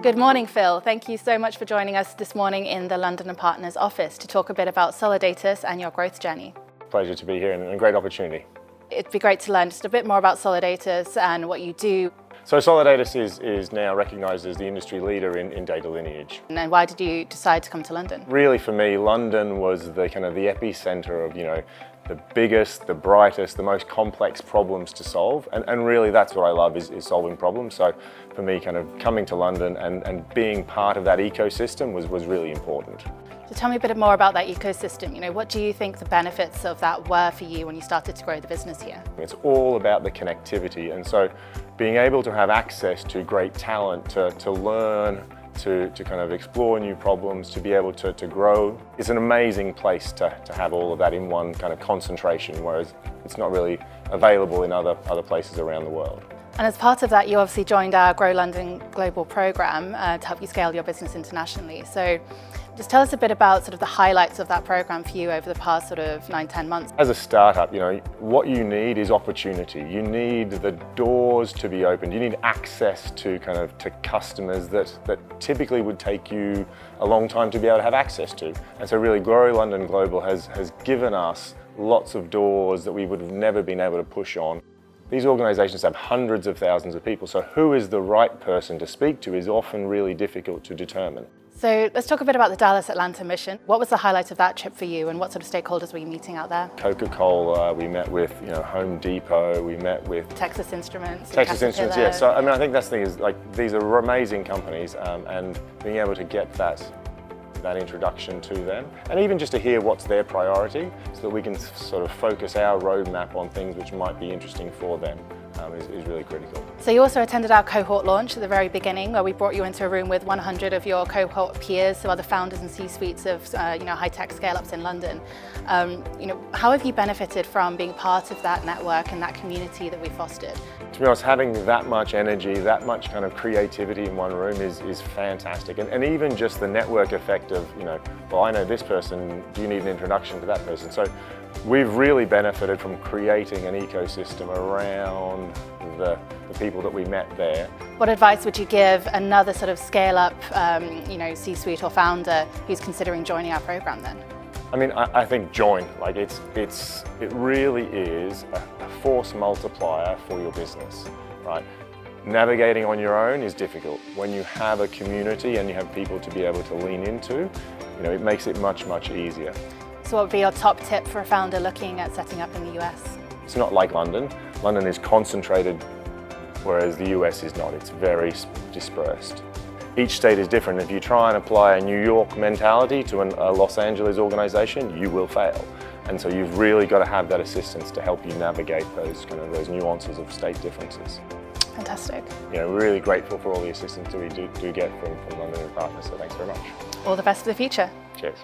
Good morning, Phil. Thank you so much for joining us this morning in the London & Partners office to talk a bit about Solidatus and your growth journey. Pleasure to be here and a great opportunity. It'd be great to learn just a bit more about Solidatus and what you do. So Solidatus is now recognised as the industry leader in data lineage. And then why did you decide to come to London? Really, for me, London was the epicenter of, the biggest, the brightest, the most complex problems to solve. And really that's what I love is solving problems. So for me, coming to London and being part of that ecosystem was really important. So tell me a bit more about that ecosystem. What do you think the benefits of that were for you when you started to grow the business here? It's all about the connectivity, and so being able to have access to great talent, to learn, to explore new problems, to be able to grow, is an amazing place to have all of that in one concentration, whereas it's not really available in other places around the world. And as part of that, you obviously joined our Grow London Global program to help you scale your business internationally. So just tell us a bit about the highlights of that program for you over the past 9-10 months. As a startup, what you need is opportunity. You need the doors to be opened. You need access to to customers that typically would take you a long time to be able to have access to. And so really Grow London Global has given us lots of doors that we would have never been able to push on. These organisations have hundreds of thousands of people, so who is the right person to speak to is often really difficult to determine. So let's talk a bit about the Dallas-Atlanta mission. What was the highlight of that trip for you, and what sort of stakeholders were you meeting out there? Coca-Cola, we met with Home Depot, we met with Texas Instruments. Texas Instruments, yeah. So I think that's the thing is these are amazing companies, and being able to get that introduction to them, and even just to hear what's their priority, so that we can focus our roadmap on things which might be interesting for them, is really critical. So you also attended our Cohort Launch at the very beginning, where we brought you into a room with 100 of your cohort peers, so other founders and C-suites of high-tech scale-ups in London. How have you benefited from being part of that network and that community that we fostered? To be honest, having that much energy, that much creativity in one room is fantastic. And even just the network effect of, well, I know this person, do you need an introduction to that person? So we've really benefited from creating an ecosystem around the people that we met there. What advice would you give another scale-up, C-suite or founder who's considering joining our program then? I think join. It really is a force multiplier for your business, right? Navigating on your own is difficult. When you have a community and you have people to be able to lean into, it makes it much, much easier. So what would be your top tip for a founder looking at setting up in the US? It's not like London. London is concentrated, whereas the US is not. It's very dispersed. Each state is different. If you try and apply a New York mentality to a Los Angeles organisation, you will fail. And so you've really got to have that assistance to help you navigate those those nuances of state differences. Fantastic. We're really grateful for all the assistance that we do get from London & Partners, so thanks very much. All the best for the future. Cheers.